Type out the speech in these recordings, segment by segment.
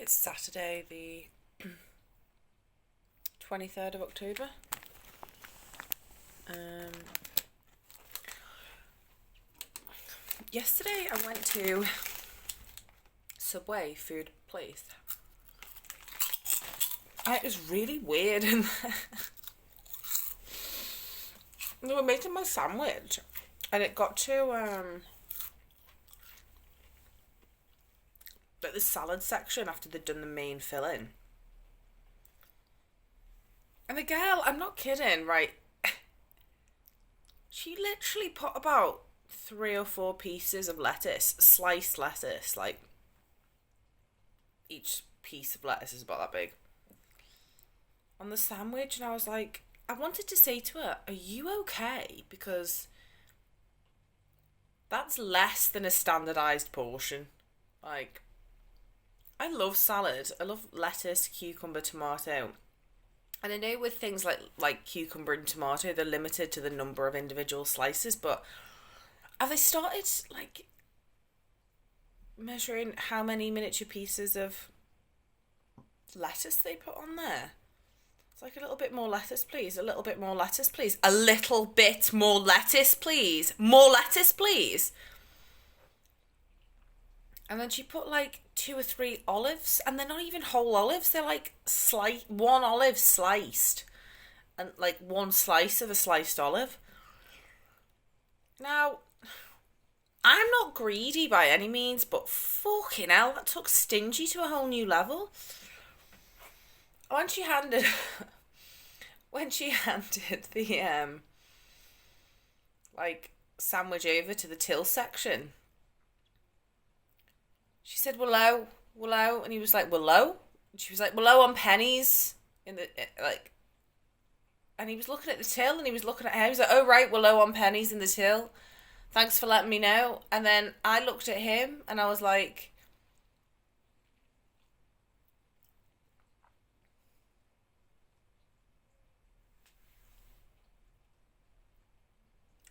It's Saturday the 23rd of October. Yesterday I went to Subway food place. It was really weird in there. They were making my sandwich and it got to like the salad section after they'd done the main filling. And the girl, I'm not kidding, right? She literally put about 3 or 4 pieces of lettuce, sliced lettuce, like each piece of lettuce is about that big, on the sandwich, and I was like, I wanted to say to her, are you okay? Because that's less than a standardised portion. Like, I love salad. I love lettuce, cucumber, tomato. And I know with things like cucumber and tomato, they're limited to the number of individual slices, but have they started, like, measuring how many miniature pieces of lettuce they put on there? It's like, a little bit more lettuce, please. A little bit more lettuce, please. A little bit more lettuce, please. More lettuce, please. And then she put like 2 or 3 olives, and they're not even whole olives. They're like one olive sliced, and like one slice of a sliced olive. Now, I'm not greedy by any means, but fucking hell, that took stingy to a whole new level. When she handed the like sandwich over to the till section, she said, "Willow," and he was like, "Willow?" And she was like, "Willow on pennies," in the like. And he was looking at the till, and he was looking at her. He was like, "Oh right, Willow on pennies in the till. Thanks for letting me know." And then I looked at him, and I was like,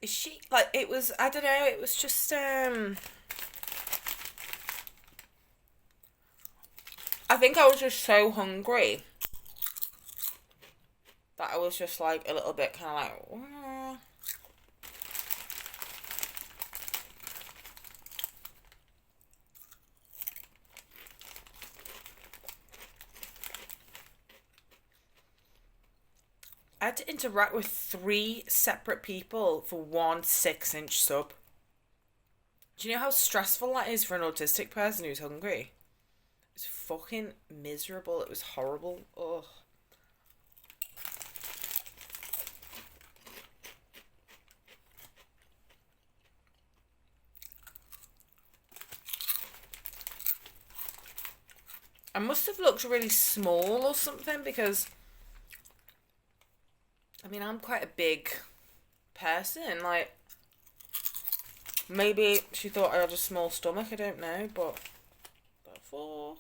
"Is she like?" It was, I don't know. It was just I think I was just so hungry that I was just like a little bit kind of like, I had to interact with 3 separate people for one 6-inch sub. Do you know how stressful that is for an autistic person who's hungry? It's fucking miserable. It was horrible. Ugh. I must have looked really small or something, because I mean, I'm quite a big person. Like, maybe she thought I had a small stomach, I don't know, but fuck